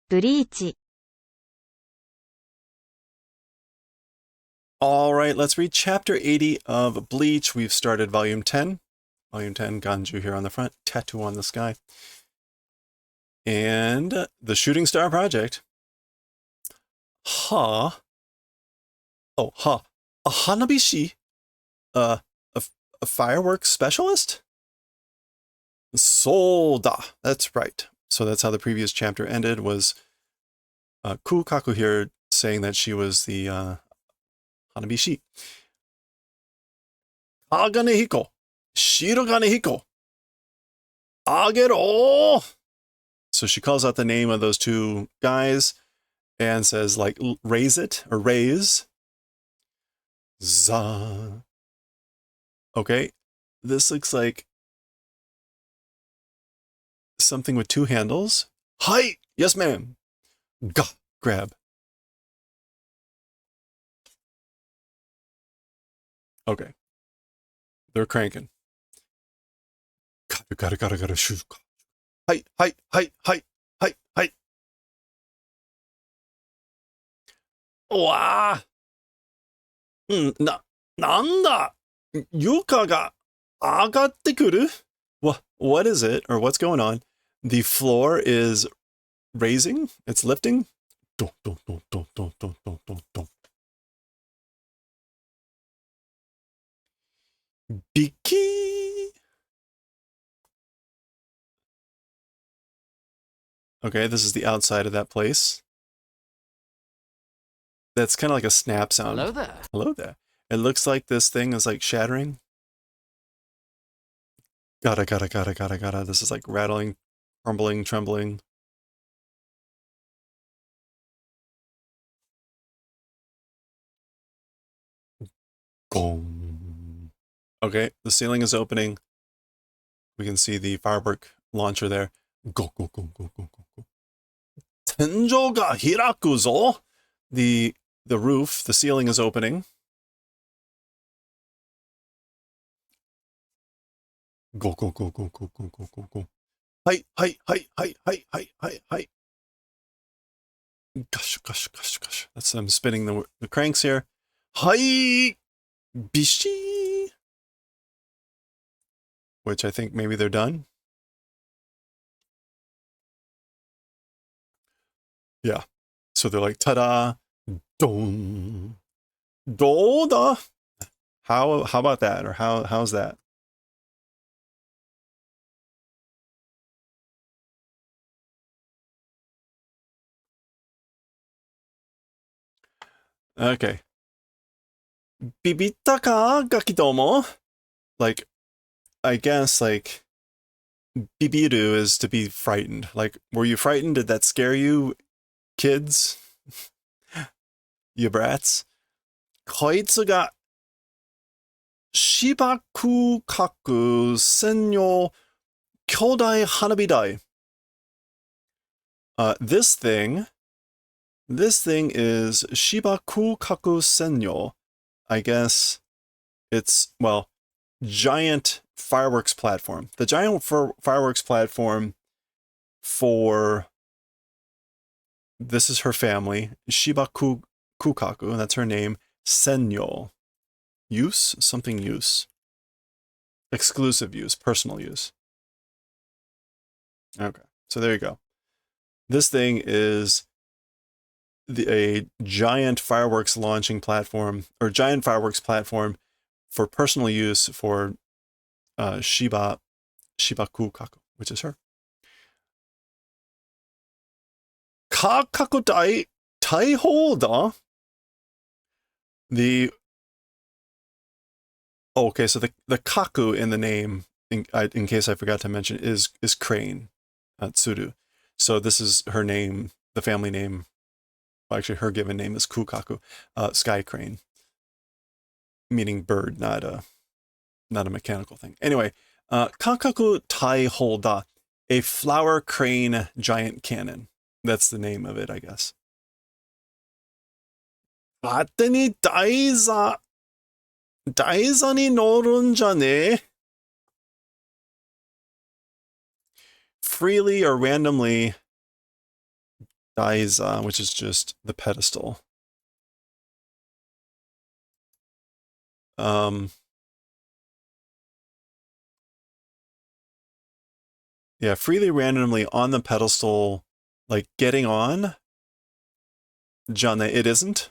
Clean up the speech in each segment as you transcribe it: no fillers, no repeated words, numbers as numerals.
ブリーチ All right, let's read chapter 80 of Bleach. We've started volume 10. Volume 10, Ganju here on the front, tattoo on the sky. And the Shooting Star Project. Ha. Oh, ha. A Hanabishi? A fireworks specialist? Solda. That's right. So that's how the previous chapter ended, was Kukaku here saying that she was the Hanabishi. Kaganehiko. Shiroganehiko. Agero. So she calls out the name of those two guys and says, like, raise it, or raise. Za. Okay. This looks like something with two handles. Hi. Yes, ma'am. Ga. Grab. Okay. They're cranking. Gotta shoot. Hi. Wow. なんだ床が上がってくる? What is it, or what's going on? The floor is raising? It's lifting? Dun, dun, dun, dun, dun, dun, dun, dun, dun. Biki! Okay, this is the outside of that place. That's kind of like a snap sound. Hello there. Hello there. It looks like this thing is like shattering. Gotta. This is like rattling, crumbling, trembling. Gong. Okay, the ceiling is opening. We can see the firework launcher there. Go. 天井が開くぞ! The roof, the ceiling is opening. Go. Hi. Gosh. That's them spinning the cranks here. Hi! Bishi! Which I think maybe they're done. Yeah. So they're like, ta-da! Dong! Do-da! How about that? Or how's that? Okay. Bibitta ka, Gakidomo? Like, I guess, like, bibiru is to be frightened. Like, were you frightened? Did that scare you, kids? You brats? こいつが芝生かく専用巨大花火台. This thing is Shibaku Kaku Senyo. I guess it's, well, giant fireworks platform. The giant fireworks platform for, this is her family, Shibaku Kukaku, and that's her name, Senyo. Use? Something use. Exclusive use, personal use. Okay, so there you go. This thing is a giant fireworks launching platform, or giant fireworks platform for personal use for Shibaku Kaku, which is her. Kakaku Taiholda? Okay, so the Kaku in the name, in case I forgot to mention, is crane, Tsuru. So this is her name, the family name. Well, actually, her given name is Kukaku, sky crane, meaning bird, not a mechanical thing. Anyway, Kakaku Taiholda, a flower crane giant cannon. That's the name of it, I guess. 勝手に台座に乗るんじゃね? Freely or randomly Daiza, which is just the pedestal. Yeah, freely randomly on the pedestal, like getting on. Jane, it isn't.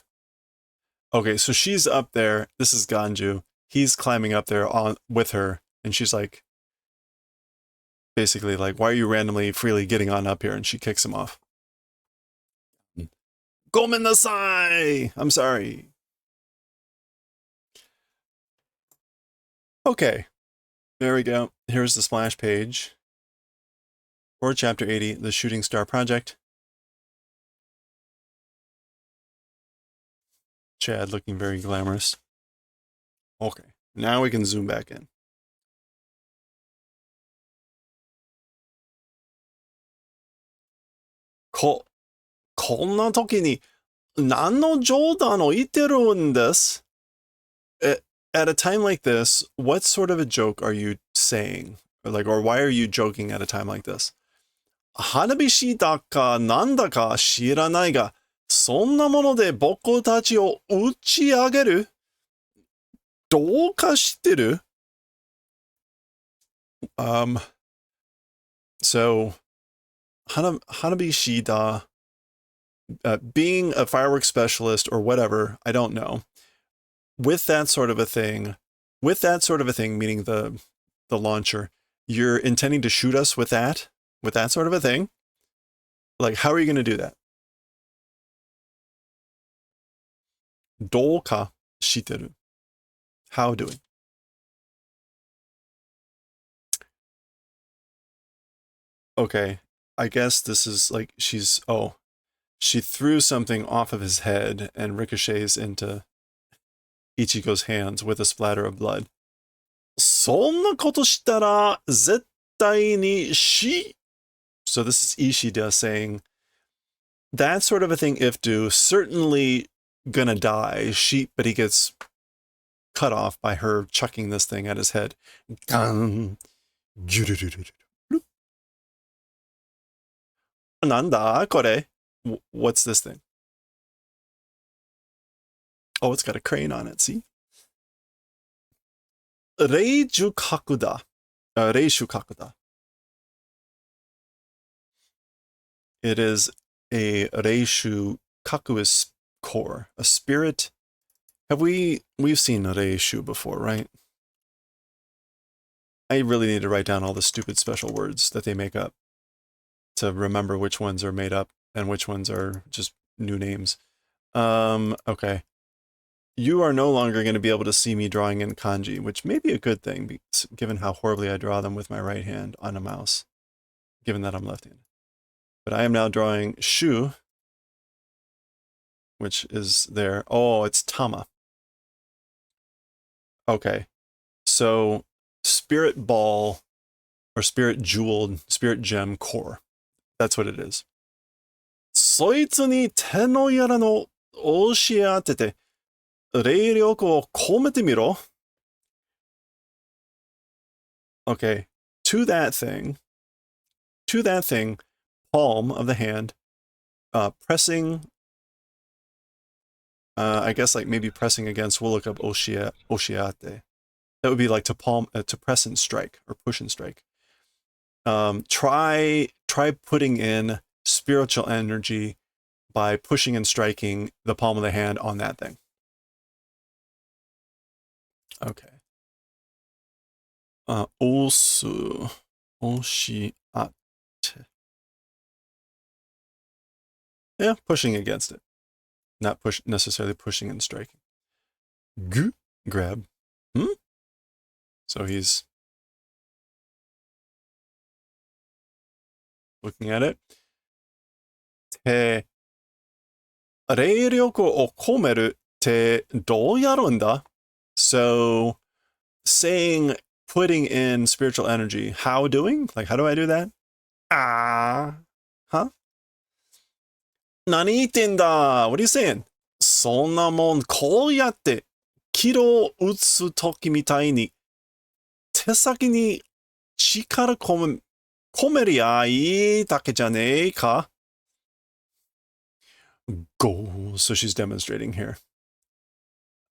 Okay, so she's up there. This is Ganju. He's climbing up there on with her, and she's like, basically like, why are you randomly freely getting on up here? And she kicks him off. Gomen nasai! I'm sorry. Okay, there we go. Here's the splash page for Chapter 80, the Shooting Star Project. Chad looking very glamorous. Okay, now we can zoom back in. Ko こんな時に何の冗談を言ってるんです? At a time like this, what sort of a joke are you saying? Or why are you joking at a time like this? 花火師だかなんだか知らないが、そんなもので僕たちを打ち上げる? どうかしてる? So, Hanabi Shida, being a fireworks specialist or whatever, I don't know. With that sort of a thing, meaning the launcher, you're intending to shoot us with that sort of a thing? Like, how are you going to do that? どうかしてる. How doing? Okay, I guess this is like she threw something off of his head and ricochets into Ichigo's hands with a splatter of blood. そんなことしたら絶対に死. So this is Ishida saying, that sort of a thing if do, certainly gonna die. But he gets cut off by her chucking this thing at his head. Nanda kore? What's this thing? Oh, it's got a crane on it, see? Reishukaku da. Reishukaku da. It is a Reishu. Kaku is core, a spirit. We've seen Reishu before, right? I really need to write down all the stupid special words that they make up to remember which ones are made up and which ones are just new names. Okay. You are no longer going to be able to see me drawing in kanji, which may be a good thing, given how horribly I draw them with my right hand on a mouse, given that I'm left-handed. But I am now drawing shu, which is there. Oh, it's tama. Okay. So, spirit ball, or spirit jeweled, spirit gem core. That's what it is. そいつに手のやらの教え当てて、霊力を込めてみろ. Okay, to that thing, palm of the hand, pressing, I guess like maybe pressing against, we'll look up oshiate. That would be like to press and strike, or push and strike. Try putting in spiritual energy by pushing and striking the palm of the hand on that thing. Okay. Osu. Oshiate. Yeah, pushing against it. Not necessarily pushing and striking. Gu. Grab. So he's looking at it. 霊力を込めるってどうやるんだ? So, saying, putting in spiritual energy, how doing? Like, how do I do that? Huh? 何言ってんだ? What are you saying? そんなもんこうやってキロを打つときみたいに手先に力込めりゃいいだけじゃねえか? Go. So she's demonstrating here.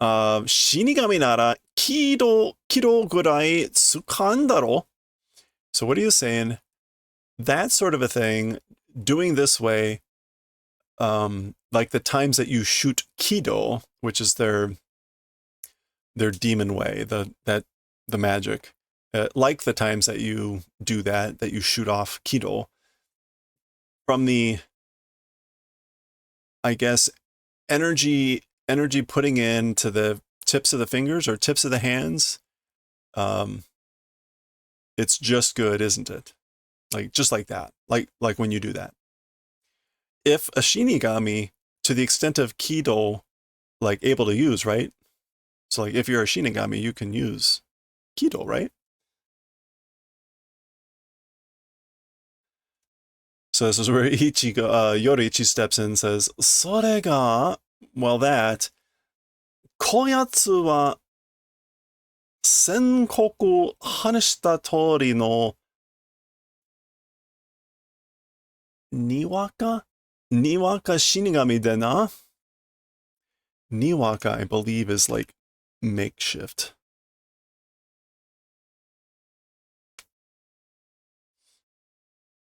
Shinigami nara kiro gurai tsukandaro. So what are you saying? That sort of a thing, doing this way, like the times that you shoot kido, which is their demon way, the magic, like the times that you do that you shoot off kido from the, I guess, energy putting into the tips of the fingers or tips of the hands. It's just good, isn't it? Like just like that, like when you do that. If a shinigami, to the extent of kido, like able to use, right? So like if you're a shinigami, you can use kido, right? So this is where Yoriichi steps in and says, それが, well that, こやつは宣告話した通りのにわか shinigami でな. Niwaka, I believe, is like makeshift.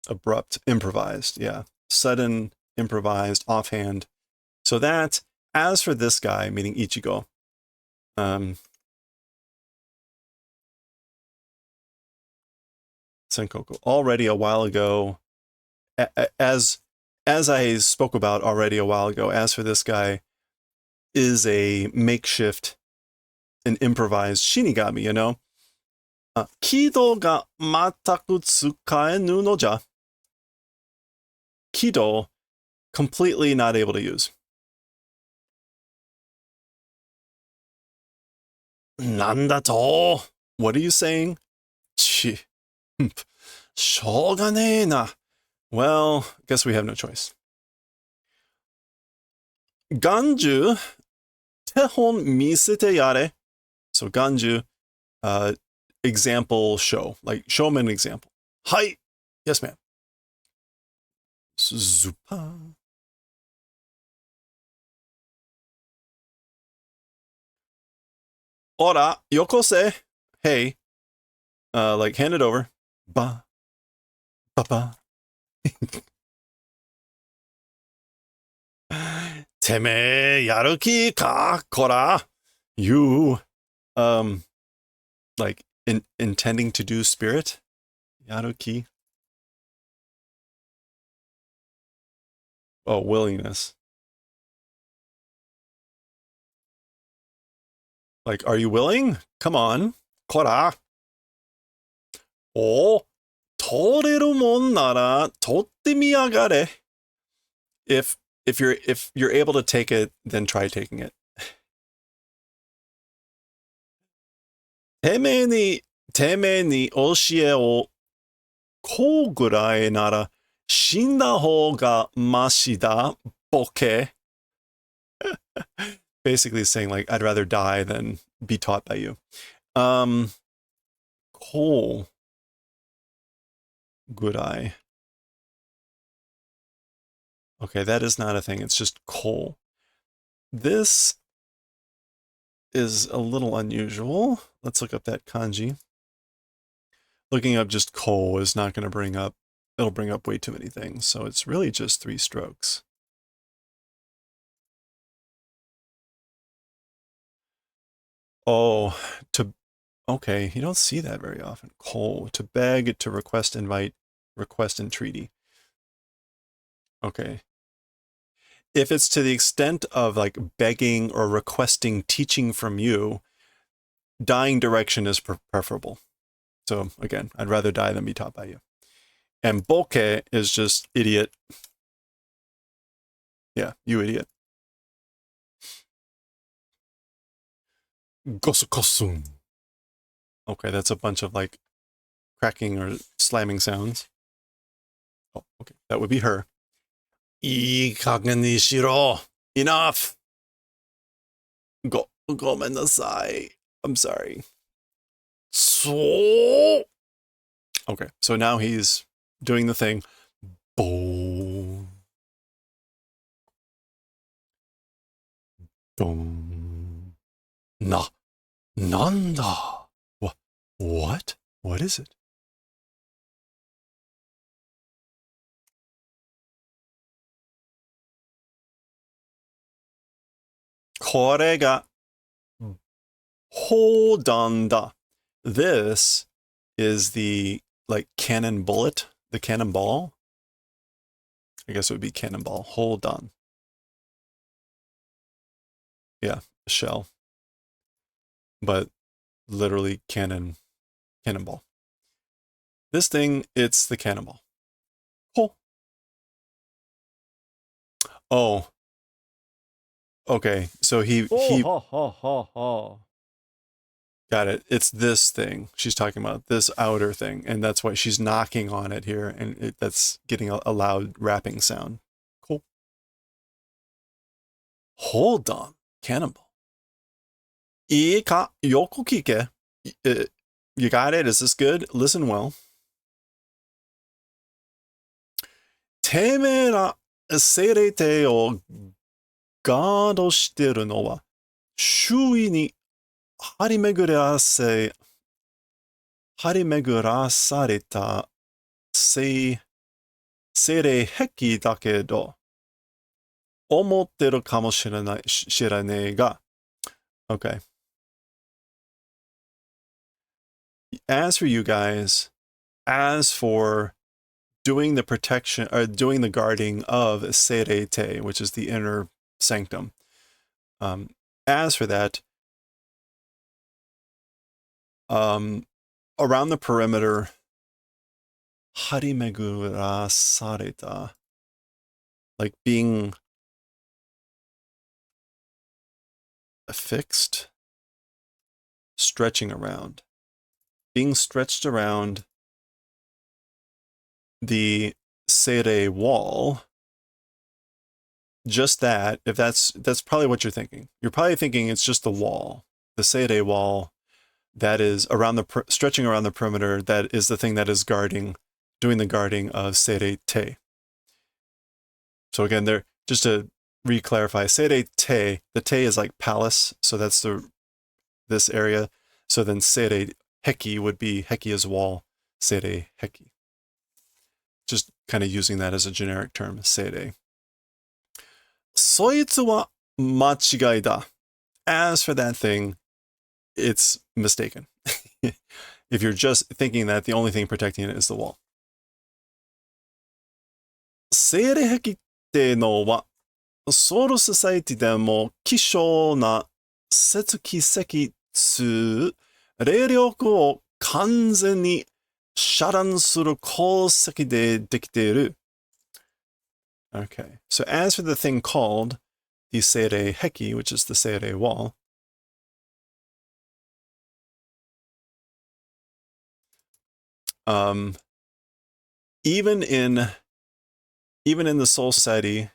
Abrupt, improvised, yeah. Sudden, improvised, offhand. So that, as for this guy, meaning Ichigo, Senkoku, already a while ago, as I spoke about already a while ago, as for this guy, is a makeshift, an improvised shinigami, you know? Kido ga mataku tsukaenu no ja. Kido, completely not able to use. Nandato? What are you saying? Chi. Shoganee. Well, guess we have no choice. Ganju, tehon misete yare. So Ganju, example show. Like, show him an example. Hai. Yes, ma'am. Zupa. Ora, yokose. Hey. Like, hand it over. Ba. Ba. Teme yaruki ka kora. You, like, intending to do spirit? Yaruki. Oh, willingness. Like, are you willing? Come on. Kora. O, toreru mon nara totte miyagare. If you're able to take it, then try taking it. Teme ni oshie o kou gurai nara shinda hou ga mashi da, boke. Basically saying, like, I'd rather die than be taught by you. Kou gurai. Okay, that is not a thing. It's just coal. This is a little unusual. Let's look up that kanji. Looking up just coal is not going to bring up, it'll bring up way too many things. So it's really just 3 strokes. Oh, okay, you don't see that very often. Coal, to beg, to request, invite, request, entreaty. Okay. If it's to the extent of like begging or requesting teaching from you, dying direction is preferable. So again, I'd rather die than be taught by you. And boke is just idiot. Yeah, you idiot. Gosukosun. Okay, that's a bunch of like cracking or slamming sounds. Oh, okay, that would be her. Ii kagen ni shiro. Enough. Gomennasai. I'm sorry. So. Okay, so now he's doing the thing. Boom. Dong. Nanda. What? What is it? これが hold on da. This is the like cannon bullet, the cannonball. I guess it would be cannonball. Hold on. Yeah, shell. But literally cannonball. This thing, it's the cannonball. Oh. Okay, so he got it. It's this thing she's talking about, this outer thing, and that's why she's knocking on it here, and that's getting a loud rapping sound. Cool. Hold on, cannonball. いいか、よく聞け. You got it? Is this good? Listen well. てめえら精霊体をガードしてるのは周囲に張り巡らされた精霊壁だけど思ってるかもしれないが Okay. As for you guys, as for doing the protection or doing the guarding of Serete, which is the inner sanctum, as for that, around the perimeter, harimegura sareta, like being affixed, stretching around, being stretched around the sere wall. Just that, if that's probably what you're thinking. You're probably thinking it's just the wall, the sere wall that is around stretching around the perimeter. That is the thing that is doing the guarding of sere te. So again, there, just to re-clarify, sere te, the te is like palace, so that's this area. So then sere heki would be heki as wall, sere heki. Just kind of using that as a generic term, sere. そいつは間違いだ. As for that thing, it's mistaken. If you're just thinking that the only thing protecting it is the wall. 精霊壁ってのはソウルソサイティでも希少な節気石つ霊力を完全に遮断する鉱石でできている. Okay, so as for the thing called the Seirei Heki, which is the Seirei wall, even in the Soul Society,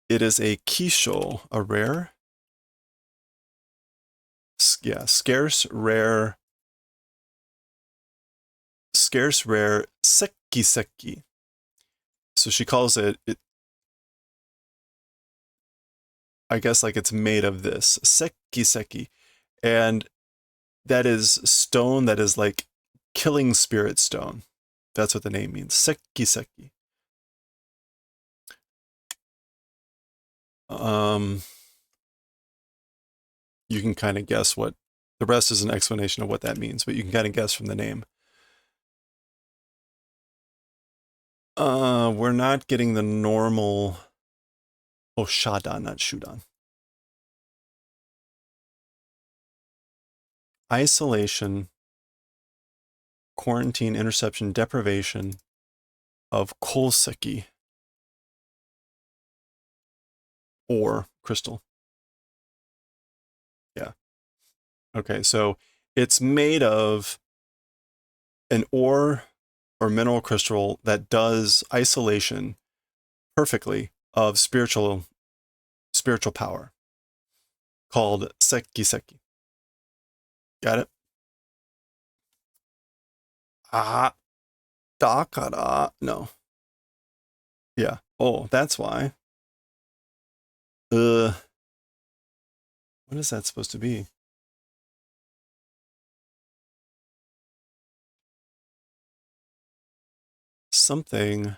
it is a kisho, a rare, scarce, rare seki. So she calls it, I guess like it's made of this, seki. And that is stone that is like killing spirit stone. That's what the name means, seki. You can kind of guess what, the rest is an explanation of what that means, but you can kind of guess from the name. We're not getting the normal, shadan, not shudan. Isolation, quarantine, interception, deprivation of kolseki, or crystal. Yeah. Okay, so it's made of an ore or mineral crystal that does isolation perfectly of spiritual power, called seki. Got it? Dakara, no. Yeah. Oh, that's why. What is that supposed to be? Something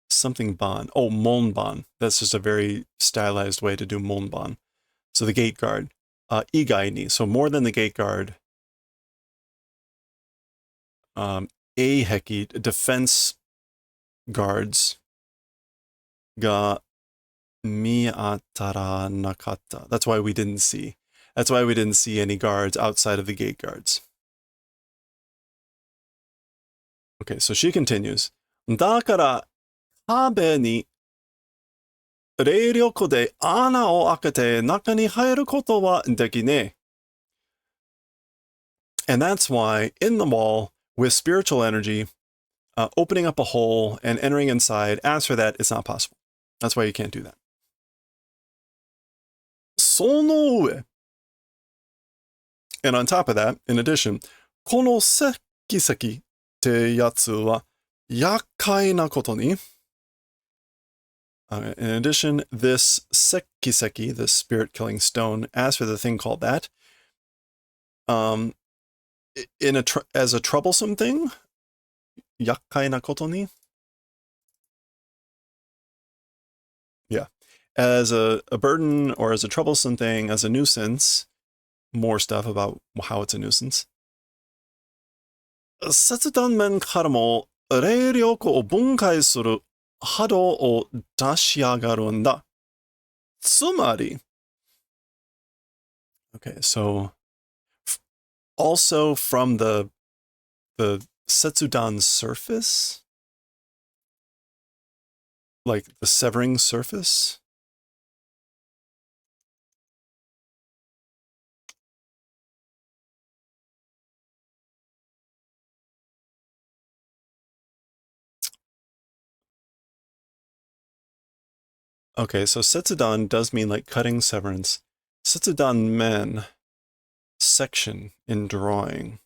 ban. Oh, monban. That's just a very stylized way to do monban. So the gate guard. Igai ni. So more than the gate guard. Eiheki, defense guards. Ga miatara nakata. That's why we didn't see. That's why we didn't see any guards outside of the gate guards. Okay, so she continues. Dakara habe ni 霊力で穴を開けて中に入ることはできねえ. And that's why in the wall, with spiritual energy, opening up a hole and entering inside, as for that, it's not possible. That's why you can't do that. その上. And on top of that, in addition, この石石ってやつは厄介なことに. In addition, this sekiseki, this spirit-killing stone, as for the thing called that, as a troublesome thing, yakkai na koto ni? Yeah. As a burden or as a troublesome thing, as a nuisance, more stuff about how it's a nuisance. 切断面からも霊力を分解する波動を出し上がるんだ. つまり, okay, so also from the Setsudan surface, like the severing surface. Okay, so Setsudan does mean like cutting severance. Setsudan men, section in drawing.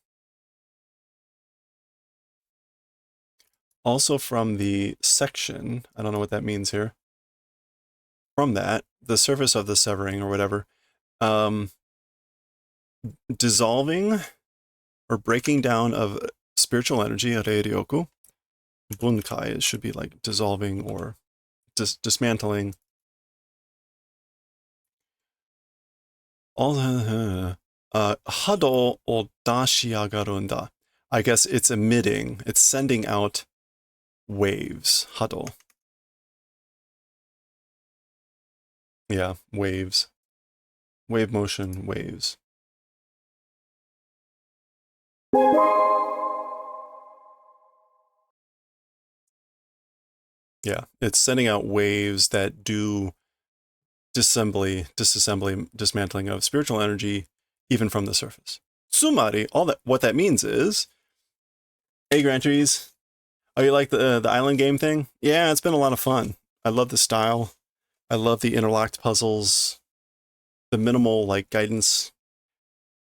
Also from the section, I don't know what that means here. From that, the surface of the severing or whatever, dissolving or breaking down of spiritual energy, reiryoku. Bunkai, it should be like dissolving or dismantling. Hado o dashiagarunda. I guess it's emitting, it's sending out waves. Hado. Yeah, waves. Wave motion, waves. Yeah, it's sending out waves that do disassembly, dismantling of spiritual energy, even from the surface. Sumari, what that means is, hey, Grantries, oh, you like the island game thing? Yeah, it's been a lot of fun. I love the style. I love the interlocked puzzles, the minimal like guidance.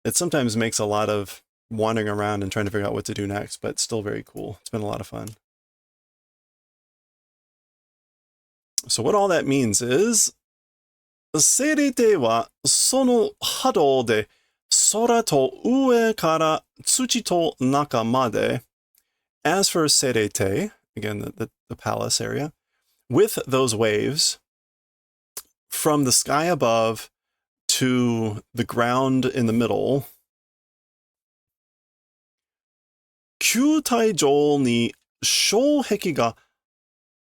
It sometimes makes a lot of wandering around and trying to figure out what to do next, but it's still very cool. It's been a lot of fun. So what all that means is, セリテはその波動で空と上から土と中まで. As for Serete, again, the palace area, with those waves, from the sky above to the ground in the middle, 球体上に障壁が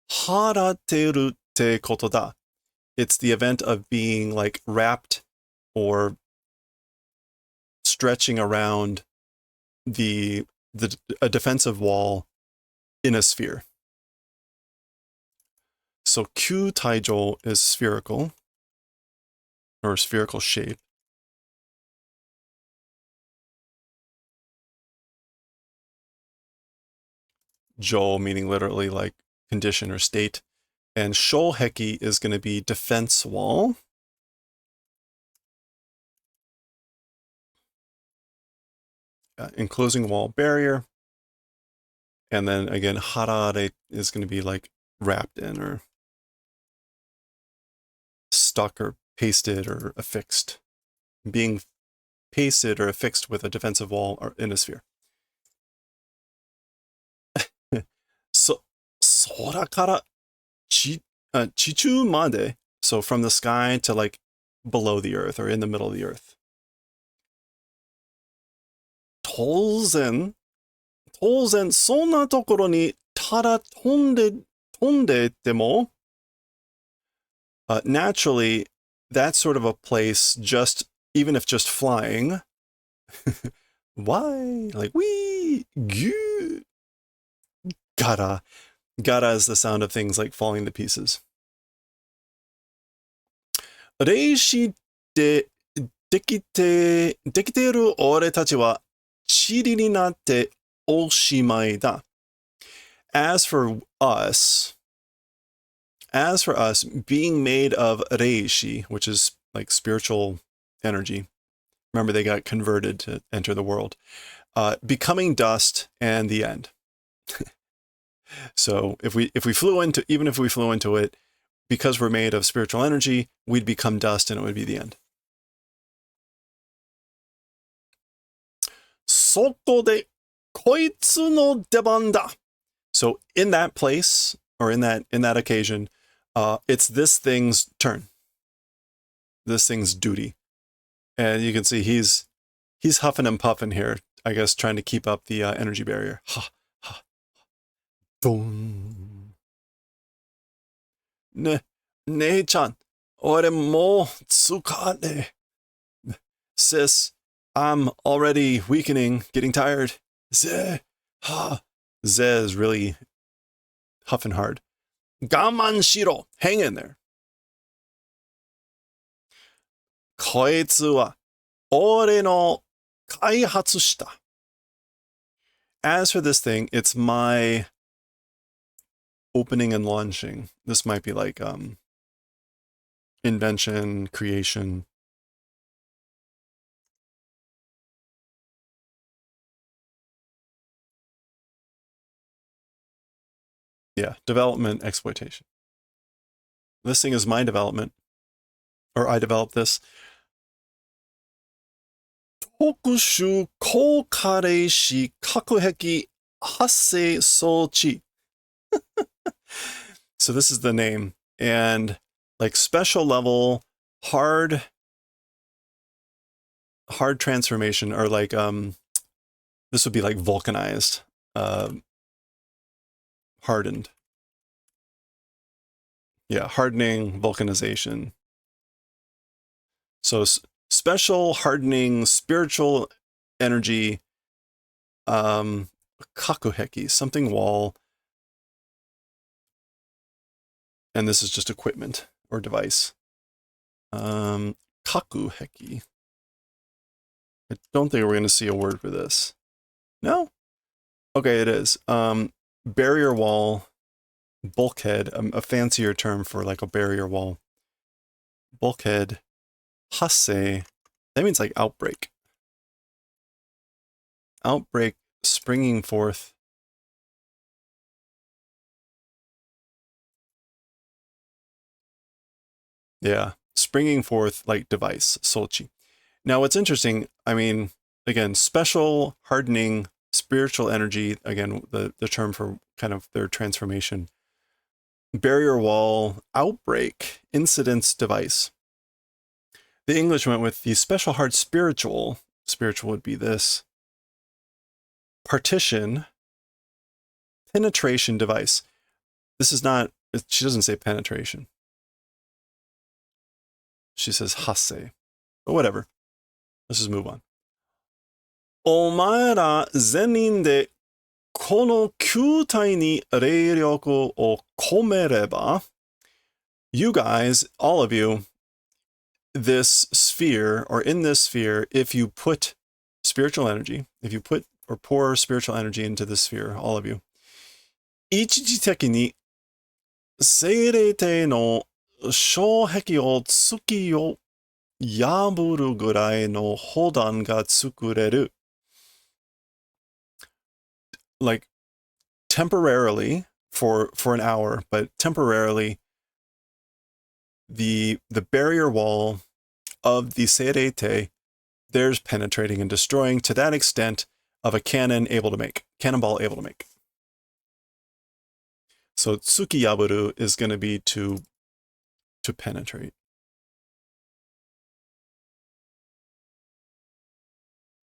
張られてるってことだ. It's the event of being like wrapped or stretching around a defensive wall in a sphere. So Q Taijo is spherical or spherical shape. Jo meaning literally like condition or state. And Shoheki is going to be defense wall. Enclosing wall barrier. And then again, Harare is going to be like wrapped in or stuck or pasted or affixed. Being pasted or affixed with a defensive wall or in a sphere. 空から地中まで, so from the sky to like below the earth or in the middle of the earth. 当然そんなところにただ飛んでても, naturally, that's sort of a place just, even if just flying, why? Like, wee, goo, gotta is the sound of things like falling to pieces. 霊視ってできている俺たちは塵になっておしまいだ. As for us, being made of reishi, which is like spiritual energy, remember they got converted to enter the world, becoming dust and the end. So if we flew into it, because we're made of spiritual energy, we'd become dust and it would be the end. そこでこいつの出番だ. So in that place, or in that occasion, it's this thing's turn. This thing's duty. And you can see he's huffing and puffing here, I guess, trying to keep up the energy barrier. Ha, ha, boom. 姉ちゃん、俺もう疲れ. Sis, I'm already weakening, getting tired. Ze is really huffing hard. 我慢しろ, hang in there. こいつは俺の開発した. As for this thing, it's my opening and launching. This might be like invention, creation. Yeah, development, exploitation. This thing is my development, or I developed this. 特殊高加齢子核壁発生装置. So this is the name, and like special level hard transformation, or like this would be like vulcanized, hardened. Yeah, hardening, vulcanization. So special hardening spiritual energy, kakuheki, something wall. And this is just equipment or device. Kakuheki. I don't think we're going to see a word for this. No? Okay, it is. Barrier wall, bulkhead, a fancier term for like a barrier wall. Bulkhead, hase, that means like outbreak. Outbreak, springing forth. Yeah, springing forth like device, sochi. Now what's interesting, I mean, again, special hardening spiritual energy, again, the term for kind of their transformation. Barrier wall, outbreak, incidence, device. The English went with the special hard spiritual. Spiritual would be this. Partition, penetration device. This is not, she doesn't say penetration. She says hase. But whatever. Let's just move on. お前ら全員でこの球体に霊力を込めれば, you guys, all of you, this sphere, or in this sphere, if you put spiritual energy, if you put or pour spiritual energy into this sphere, all of you, 一時的に精霊体の障壁を突きを破るぐらいの砲弾が作れる. Like temporarily, for an hour, but temporarily, the barrier wall of the Seirete, there's penetrating and destroying to that extent of a cannonball able to make. So tsukiyabaru is going to be to penetrate.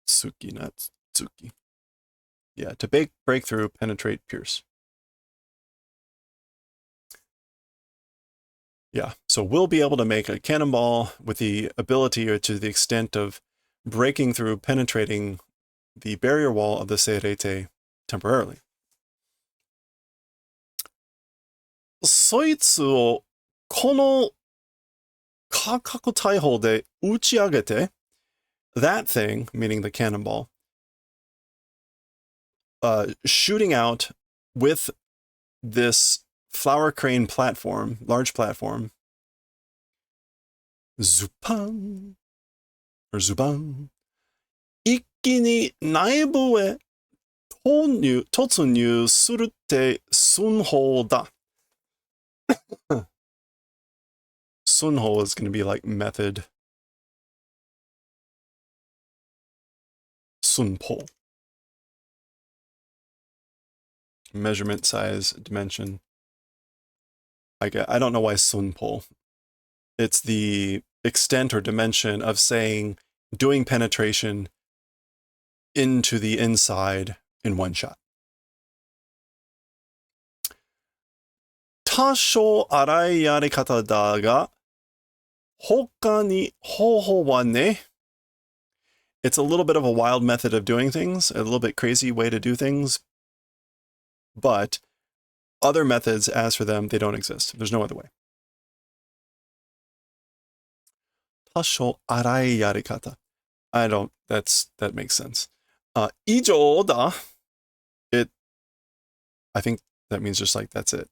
Tsuki, not tsuki. Yeah, to break through, penetrate, pierce. Yeah, so we'll be able to make a cannonball with the ability or to the extent of breaking through, penetrating the barrier wall of the Seirete temporarily. そいつをこの価格大砲で打ち上げて that thing, meaning the cannonball, shooting out with this flower crane platform, large platform, zupan, or zuban, 一気に内部へ突入するって寸法だ。Sunho is going to be like method. Sunpo. Measurement, size, dimension. I don't know why sunpo. It's the extent or dimension of saying doing penetration into the inside in one shot. 多少荒いやり方だが、他に方法はね。It's a little bit of a wild method of doing things, a little bit crazy way to do things, but other methods, as for them, they don't exist. There's no other way. 多少荒いやり方. that makes sense. 以上だ. I think that means just like that's it.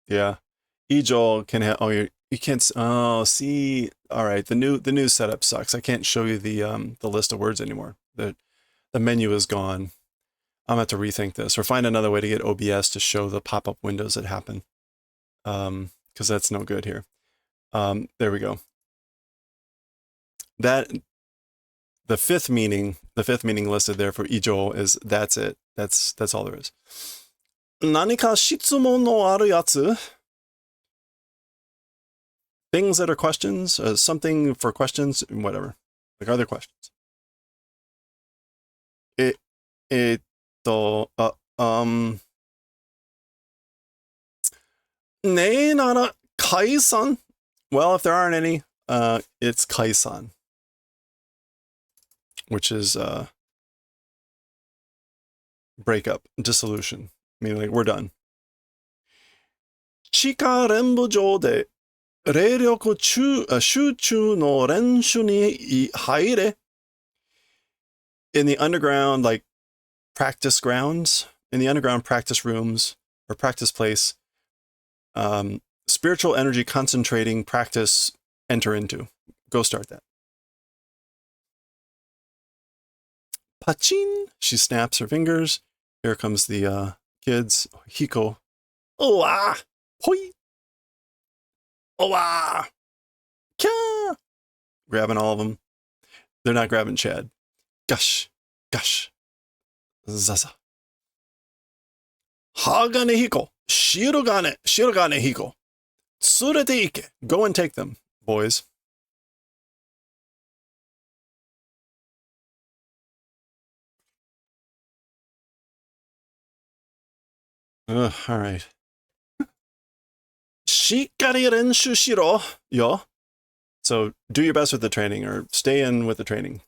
Yeah. Ijo can have, you can't, see, all right. The new setup sucks. I can't show you the list of words anymore. The menu is gone. I'm gonna have to rethink this or find another way to get OBS to show the pop-up windows that happen. Cause that's no good here. There we go. The fifth meaning listed there for ijo is that's it. That's all there is. 何か質問のあるやつ? Things that are questions, something for questions, whatever. Like other questions. ねえなら解散? Well, if there aren't any, it's kaisan, which is breakup, dissolution, meaning like we're done. 地下練舞場で霊力集中の練習に入れ. In the underground, like practice grounds, in the underground practice rooms or practice place, spiritual energy concentrating practice, enter into. Go start that. Pachin, she snaps her fingers. Here comes the kids. Hiko. Oh, ah, poi. Oh, ah. Kya. Grabbing all of them. They're not grabbing Chad. Gosh. Zaza. Hagane Hiko. Shirogane Hiko. Tsurete ike. Go and take them, boys. All right. Shikari renshu shiro, yo. So do your best with the training, or stay in with the training.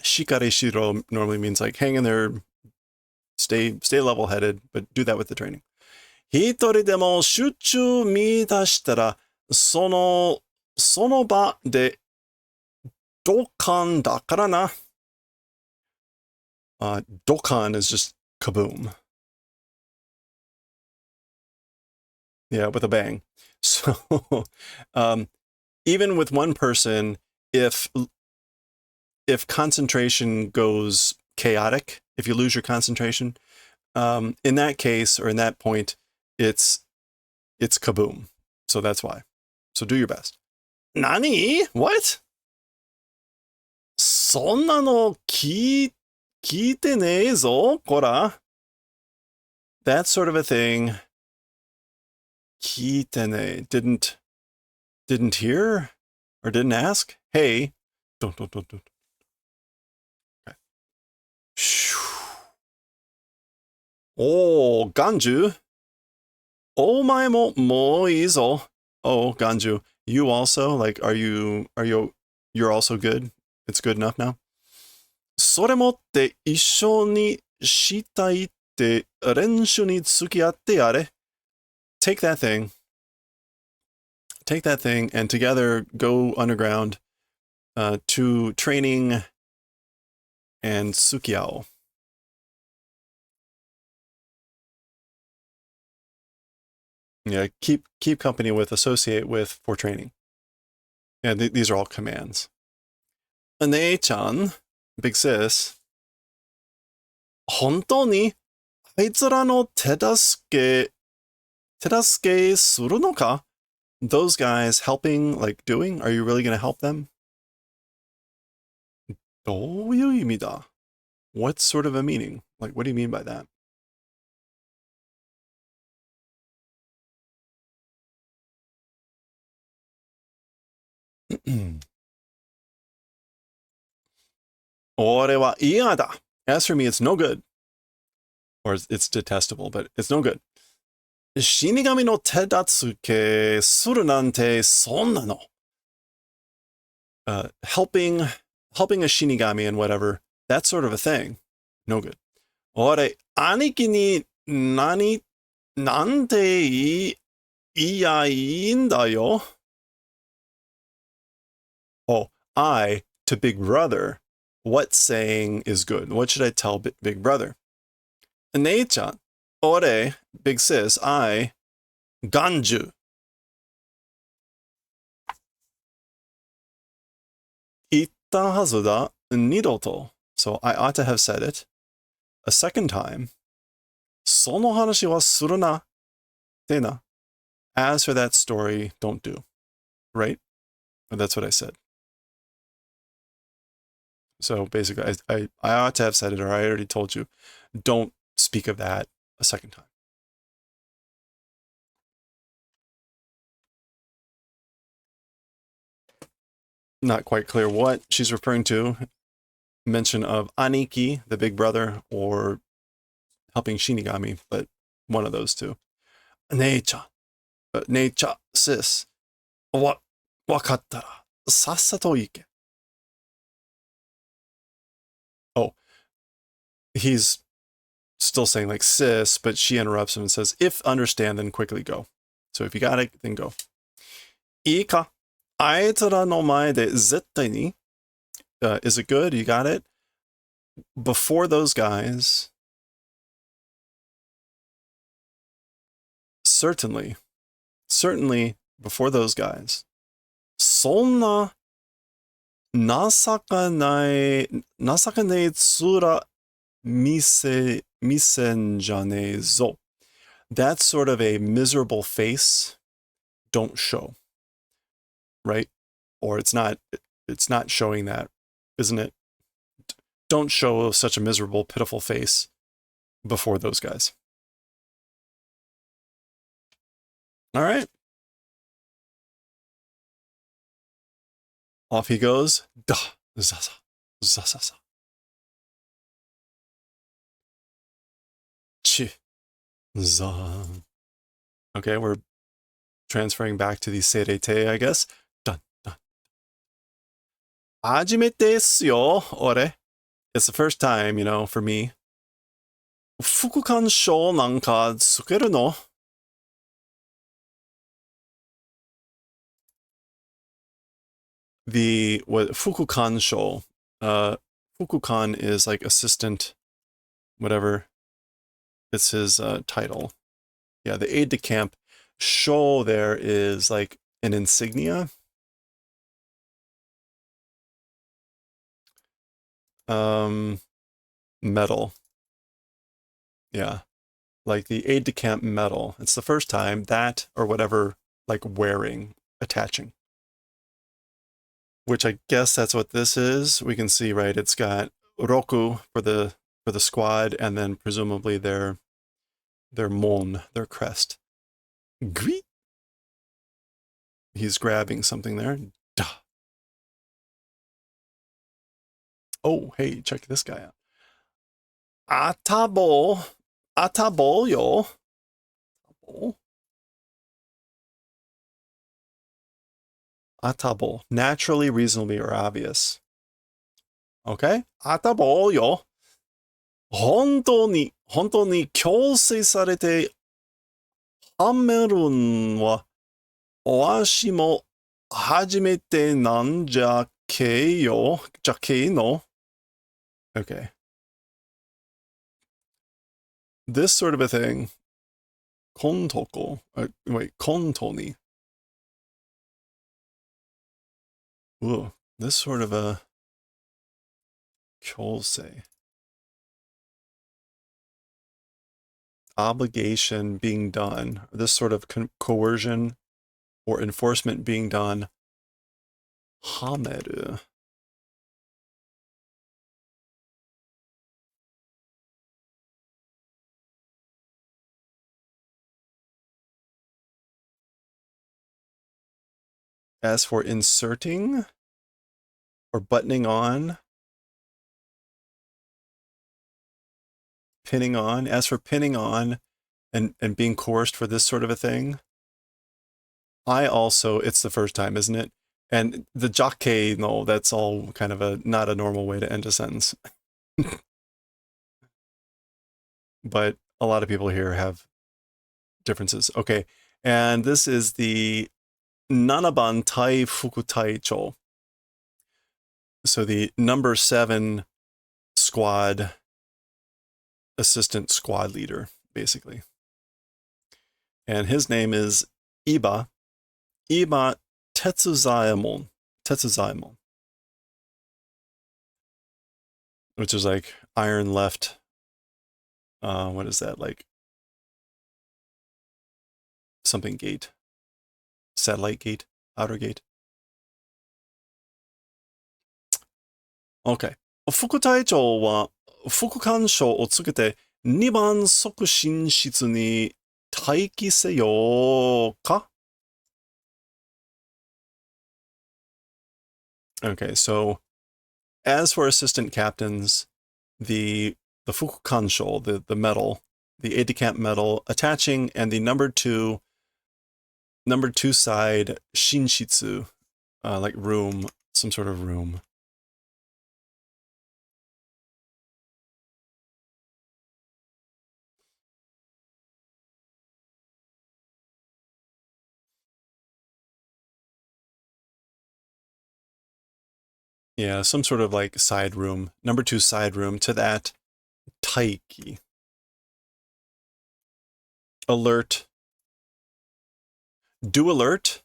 Shikari shiro normally means like hang in there, stay level-headed, but do that with the training. Hitori demo shuchu midashitara, sono ba de dokan dakara na. Dokan is just kaboom. Yeah, with a bang. So, even with one person, if concentration goes chaotic, if you lose your concentration, in that case or in that point, it's kaboom. So that's why. So do your best. Nani? What? そんなの聞いてねえぞ、こら。That sort of a thing. 聞いてね. Didn't hear or didn't ask? Hey. Don't. Okay. Oh, Ganju. Oh, my mo izo. Oh, Ganju. You also? Like, you're also good? It's good enough now? それ持って一緒にしたいって練習に付き合ってやれ. Take that thing and together go underground to training and Sukiao. Yeah, keep company with, associate with for training. Yeah, these are all commands. Ane-chan, big sis, 本当にあいつらの手助けするのか? Those guys helping, like doing, are you really going to help them? どういう意味だ? What sort of a meaning? Like, what do you mean by that? 俺は嫌だ. As for me, it's no good. Or it's detestable, but it's no good. 死神の手助けするなんてそんなの. Helping a shinigami and whatever, that sort of a thing, no good. 俺、兄貴になんていやいいんだよ. Oh, I, to big brother, what saying is good? What should I tell big brother? 姉ちゃん, ore, big sis, I, ganju. 言ったはずだ, 二度と. So I ought to have said it a second time. その話はするな. でな. As for that story, don't do. Right? That's what I said. So basically, I ought to have said it, or I already told you, don't speak of that a second time. Not quite clear what she's referring to. Mention of Aniki, the big brother, or helping Shinigami, but one of those two. Neicha, sis. Wakattara, sassato ike. Oh, he's still saying like sis, but she interrupts him and says, if understand, then quickly go. So if you got it, then go. Ika, aitara no mae de zettai ni. Is it good? You got it? Before those guys, certainly before those guys. そんな情けない面見せんじゃねえぞ. That's sort of a miserable face. Don't show. Right? Or it's not showing that, isn't it? Don't show such a miserable, pitiful face before those guys. All right. Off he goes. Da, zaza, zaza. Chi, za. Okay, we're transferring back to the seirete, I guess. Dun, dun. Hajimete desu yo, ore. It's the first time, for me. Fukukan shou nanka tsukeru no? Fukukan shou. Fukukan is like assistant, whatever. It's his title. Yeah, the aide de camp. Shou there is like an insignia. Medal. Yeah. Like the aide-de-camp medal. It's the first time that or whatever, like wearing, attaching. Which I guess that's what this is. We can see, right? It's got roku for the squad, and then presumably their mon, their crest. Gui. He's grabbing something there. Duh. Oh, hey, check this guy out. Atabo. Atabo yo. Atabo. Naturally, reasonably, or obvious. Okay? Atabo yo. 本当に強制されてはめるんは、わしも初めてなんじゃけよ。じゃけの? Okay. This sort of a thing. Kontoko. Wait, kontoni. Ooh, this sort of a kyosei. Obligation being done. This sort of coercion or enforcement being done. Hameru. As for inserting or buttoning on, pinning on, as for pinning on and being coerced for this sort of a thing, I also, it's the first time, isn't it? And the jake, no, that's all kind of not a normal way to end a sentence. But a lot of people here have differences. Okay, and this is the Nanaban Tai Fukutai Cho. So the number 7 squad assistant squad leader, basically. And his name is Iba Tetsuzaemon. Which is like iron left. What is that? Like something gate. Satellite gate. Outer gate. Okay. 副隊長は副官賞をつけて2番側寝室に待機せよか? Okay, so as for assistant captains, the fukukansho, the medal, the aide-de-camp medal attaching, and the number two side shinshitsu, like room, some sort of room. Yeah, some sort of like side room, number 2 side room to that taiki. Alert. Do alert.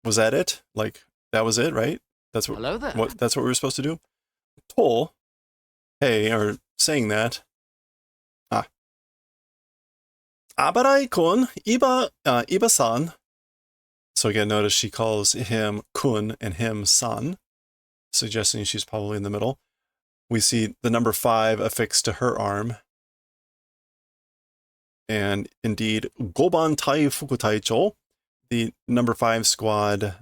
Was that it? Like, that was it, right? That's what. Hello there. That's what we were supposed to do? To. Hey, or saying that. Abarai-kun, Iba-san. So again, notice she calls him kun and him san, suggesting she's probably in the middle. We see the number 5 affixed to her arm. And indeed, Goban Tai Fukutaicho, the number 5 squad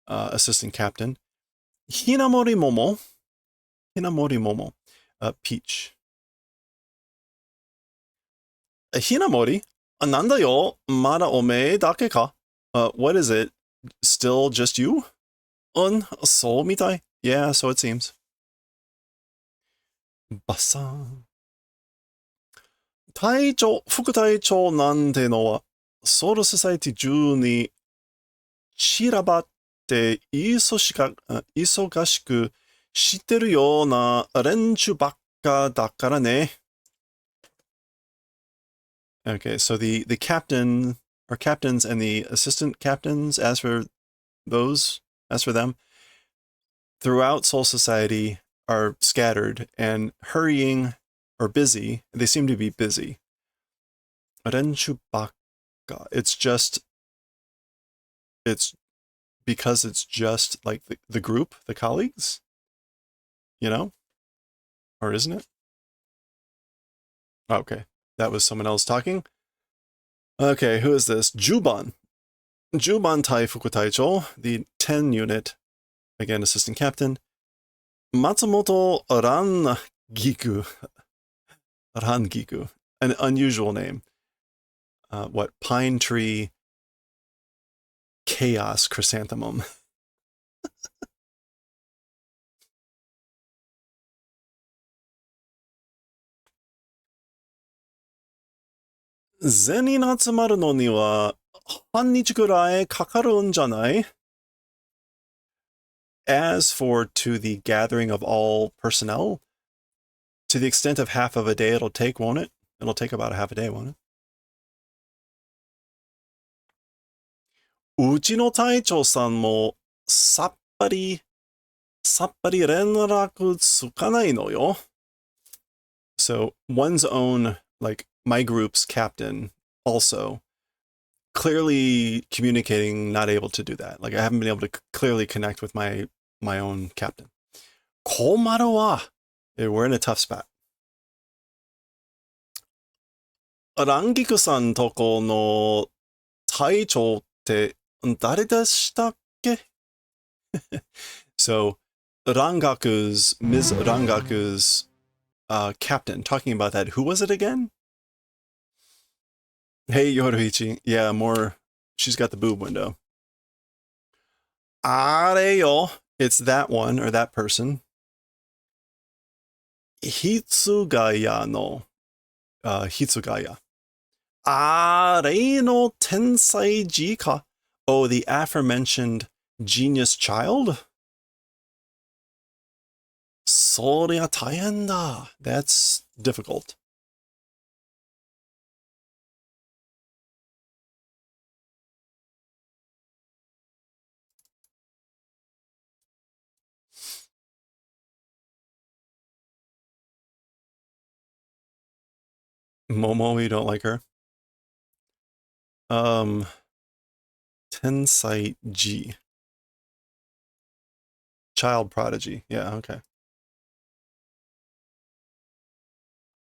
assistant captain. Hinamori Momo, Peach. Hinamori, nanda yo, mada ome dake ka? What is it? Still just you? So mitai? Yeah, so it seems. Basan. 隊長、副隊長なんてのは、ソウルソサイティ中に散らばって忙しくしてるような連中ばっかだからね。Okay, so the captain, or captains and the assistant captains, as for them, throughout Soul Society are scattered and hurrying or busy. They seem to be busy. Renshu baka. It's because it's just like the group, the colleagues, you know? Or isn't it? Okay, that was someone else talking. Okay, who is this? Juban. Juban Tai Fukutaicho, the 10 unit, again, assistant captain. Matsumoto Rangiku. Rangiku, an unusual name. Pine Tree Chaos Chrysanthemum. Zenに集まるのには半日くらいかかるんじゃない? As for to the gathering of all personnel, to the extent of half of a day it'll take, won't it? It'll take about a half a day, won't it? うちの隊長さんもさっぱり連絡つかないのよ. So one's own, like my group's captain also clearly communicating, not able to do that. Like I haven't been able to clearly connect with my own captain. 困るわ. We're in a tough spot. ランギクさんとこの隊長って誰でしたっけ? So Ms. Rangaku's captain, talking about that. Who was it again? Hey, Yoruichi. Yeah, more. She's got the boob window. Areyo. It's that one, or that person. Hitsugaya no. Hitsugaya. Are no tensai jika. Oh, the aforementioned genius child? そりゃ大変だ. That's difficult. Momo, you don't like her? Tensai G. Child prodigy. Yeah, okay.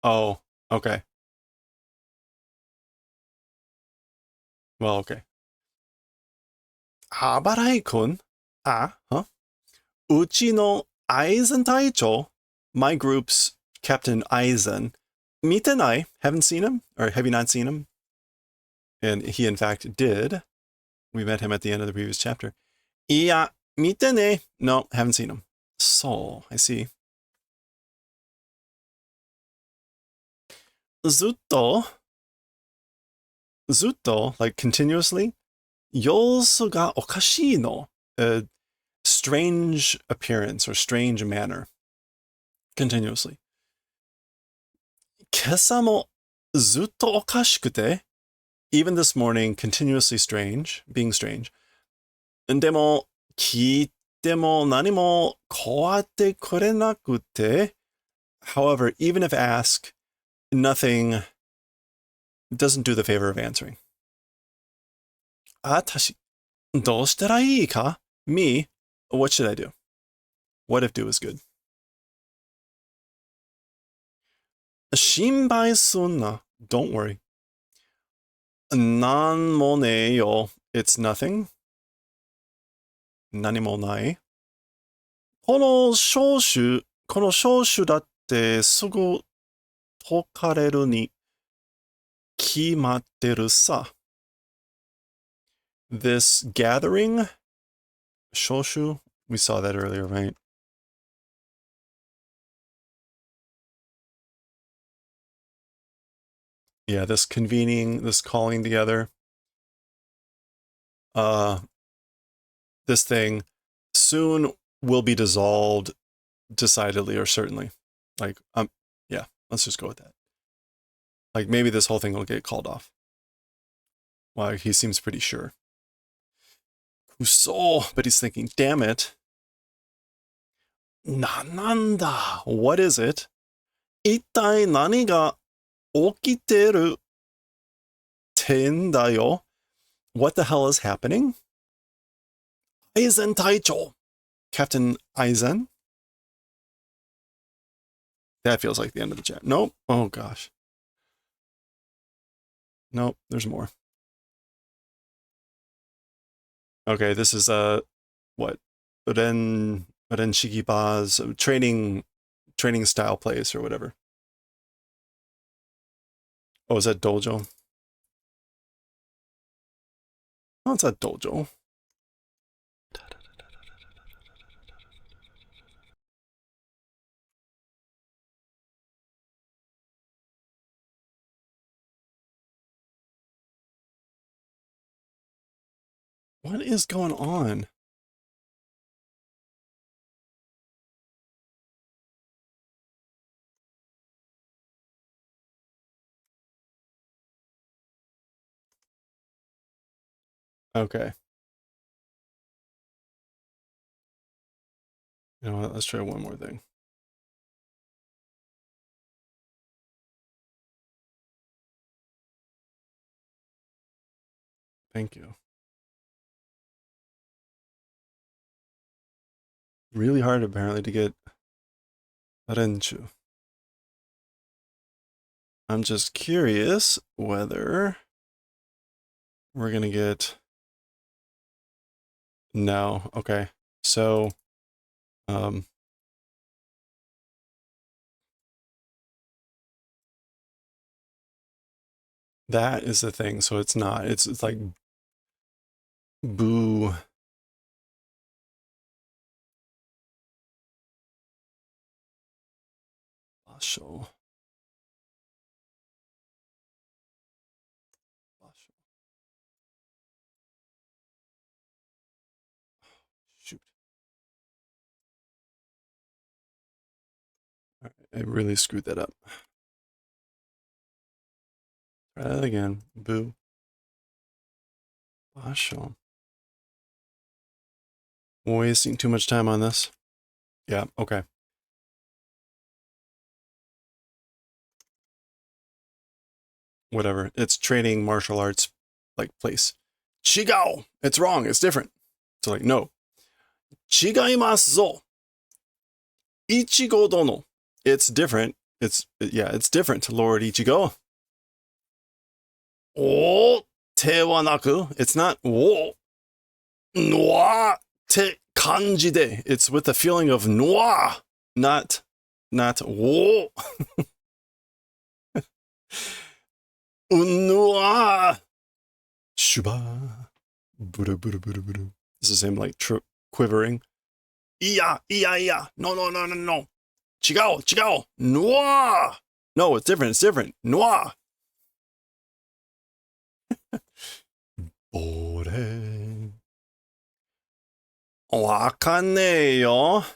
Oh, okay. Well, okay. Abarai-kun? Ah, huh? Uchi no Aizen Taicho, my group's Captain Aizen. Mitenai, haven't seen him? Or have you not seen him? And he, in fact, did. We met him at the end of the previous chapter. Iya, mitene. No, haven't seen him. So, I see. Zutto, like continuously. Yosu ga okashii no. A strange appearance or strange manner. Continuously. Kesa mo zutto okashikute. Even this morning, continuously strange, being strange. Demo, kiite mo nani mo kowatte kurenakute. However, even if asked, nothing doesn't do the favor of answering. Atashi, dou shitara ii ka? Me, what should I do? What if do is good? Shinbai sunna, don't worry. Nan mo ne yo, it's nothing. Nani mo nai. この召集だってすぐ解かれるに決まってるさ. This gathering, shoshu, we saw that earlier, right? Yeah, this convening, this calling together. This thing soon will be dissolved, decidedly or certainly. Like, yeah, let's just go with that. Like, maybe this whole thing will get called off. Well, he seems pretty sure. Uso, but he's thinking, damn it. なんだ? What is it? 一体何が起きてるってんだよ? What the hell is happening? Aizen Taicho. Captain Aizen? That feels like the end of the chat. Nope. Oh gosh. Nope, there's more. Okay, this is what? Ren Shikiba's training style place or whatever. Oh, is that dojo? Oh, it's a dojo. What is going on? Okay. You know what? Let's try one more thing. Thank you. Really hard, apparently, to get Renchu. I'm just curious whether we're going to get... No. Okay. So, that is the thing. So it's not. It's like boo. Basho. Shoot. All right, I really screwed that up. Try that again. Boo. Basho. Wasting too much time on this. Yeah, okay. Whatever. It's training martial arts like place. Chigao! It's wrong. It's different. So like, no. Chigaimasu zo. Ichigo dono. It's different. It's different, Lord Ichigo. O te wa naku. It's not wo. Noa te kanji de. It's with the feeling of noa, not wo. Noa. Shuba. Buru buru buru buru. This is him like quivering. Iya. No. Chigao. Noa. No, it's different. Noa. Ore. Wakaneyo.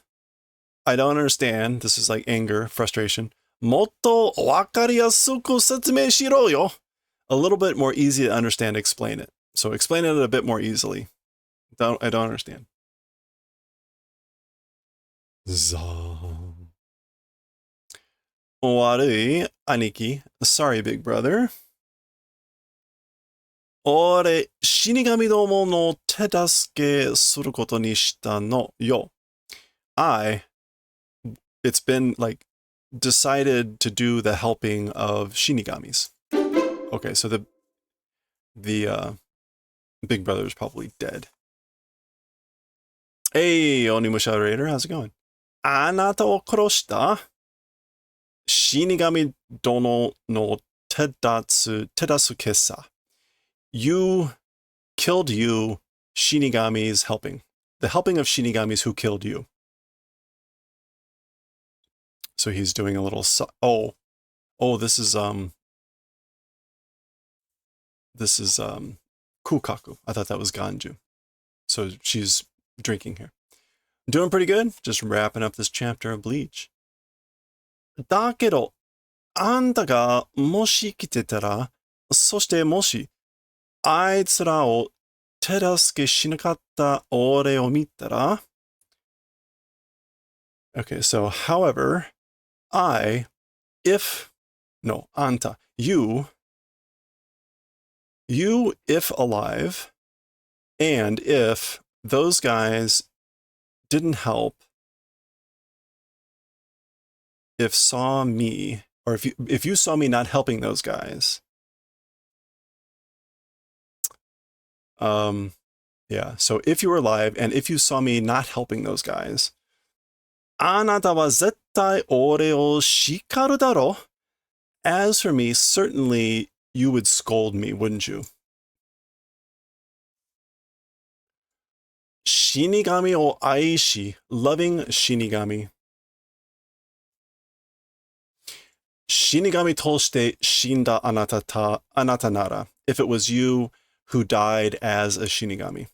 I don't understand. This is like anger, frustration. Motto wakariasuku setsume shiro yo. A little bit more easy to understand, explain it. So explain it a bit more easily. I don't understand. Warui, aniki. Sorry, big brother. Ore, shinigami domo no tedasuke suru koto ni shita no yo. It's been like decided to do the helping of shinigamis. Okay, so the big brother is probably dead. Hey, Onimusha Raider, how's it going? Anata o koroshita? Shinigami dono no tedasu kessa. You killed you, Shinigami's helping. The helping of Shinigamis who killed you. So he's doing a little... this is Kukaku. I thought that was Ganju. So she's drinking here. Doing pretty good. Just wrapping up this chapter of Bleach. だけど、あんたがもし来てたら、そしてもし、あいつらを手助けしなかった俺を見たら、Okay, so however, anta, you if alive, and if those guys didn't help, if saw me, or if you saw me not helping those guys, yeah, so if you were alive and if you saw me not helping those guys, あなたは絶対俺を叱るだろ? As for me, certainly you would scold me, wouldn't you? 死神を愛し, loving 死神. 死神として死んだあなたなら, if it was you who died as a shinigami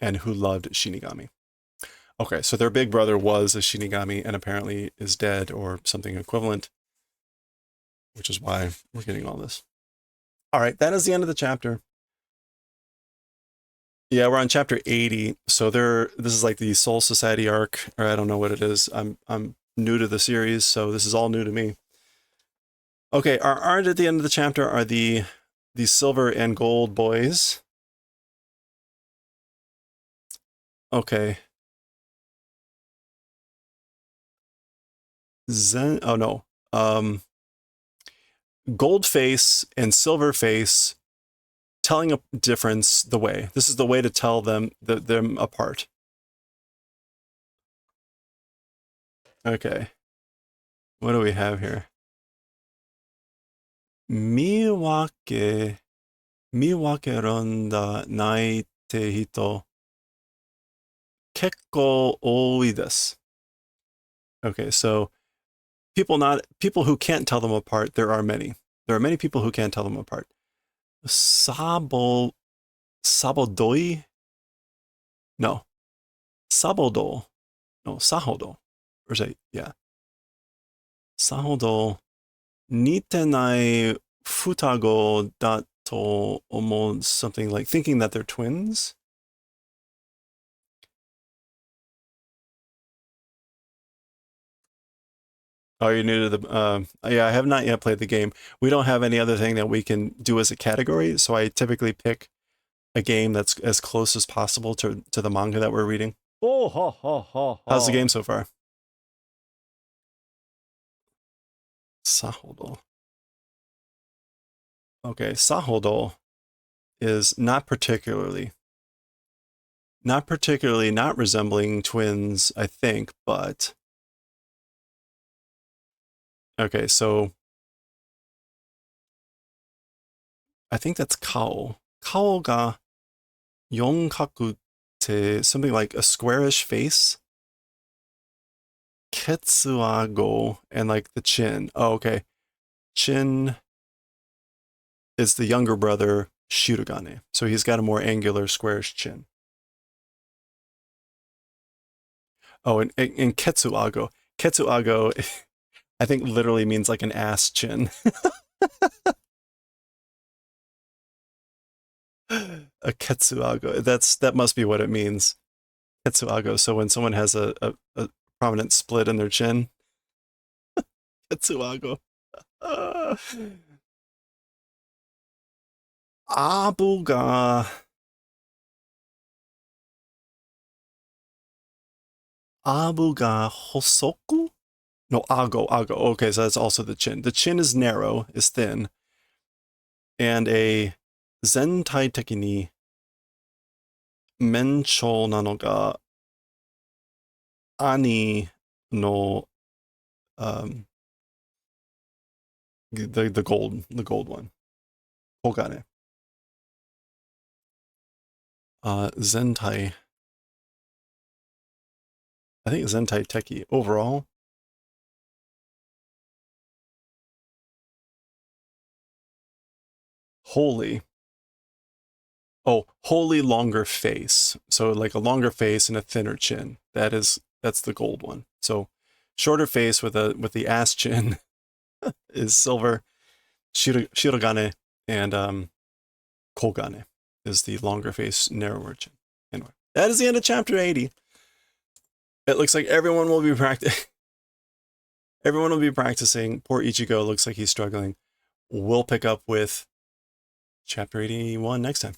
and who loved shinigami. Okay, so their big brother was a shinigami and apparently is dead or something equivalent, which is why we're getting all this. All right, that is the end of the chapter. Yeah, we're on chapter 80. So this is like the Soul Society arc, or I don't know what it is. I'm new to the series, so this is all new to me. Okay, our art at the end of the chapter are the silver and gold boys. Okay. Oh no. Gold face and silver face telling a difference the way. This is the way to tell them apart. Okay. What do we have here? 見分けるんだないって人結構多いです. Okay, so people who can't tell them apart, there are many. There are many people who can't tell them apart. Sabodoi? No. Sabodo. No, sahodo. Or say, yeah. Sahodo. Nitenai futago da to omo, something like thinking that they're twins. Oh, you're new to the, yeah, I have not yet played the game. We don't have any other thing that we can do as a category, so I typically pick a game that's as close as possible to the manga that we're reading. How's the game so far? Sahodo. Okay, Sahodo is not particularly not resembling twins, I think, but okay, so I think that's Kao. Kao ga yonkaku te, something like a squarish face. Ketsuago, and like the chin. Oh, okay. Chin is the younger brother, Shirogane. So he's got a more angular, squarish chin. Oh, and Ketsuago. Ketsuago, I think literally means like an ass chin. A Ketsuago. That must be what it means. Ketsuago. So when someone has a prominent split in their chin. Ketsuago. Abuga. Abuga hosoku? No, ago. Okay, so that's also the chin. The chin is narrow, is thin. And a zentai teki ni mencho nano ga ani no the gold one. Hogane. Zentai. I think Zentai Teki overall. Holy. Oh, holy longer face. So like a longer face and a thinner chin. That's the gold one. So shorter face with the ass chin is silver. Shirogane and Kogane is the longer face, narrower chin. Anyway, that is the end of chapter 80. It looks like everyone will be practicing. Everyone will be practicing. Poor Ichigo looks like he's struggling. We'll pick up with chapter 81 next time.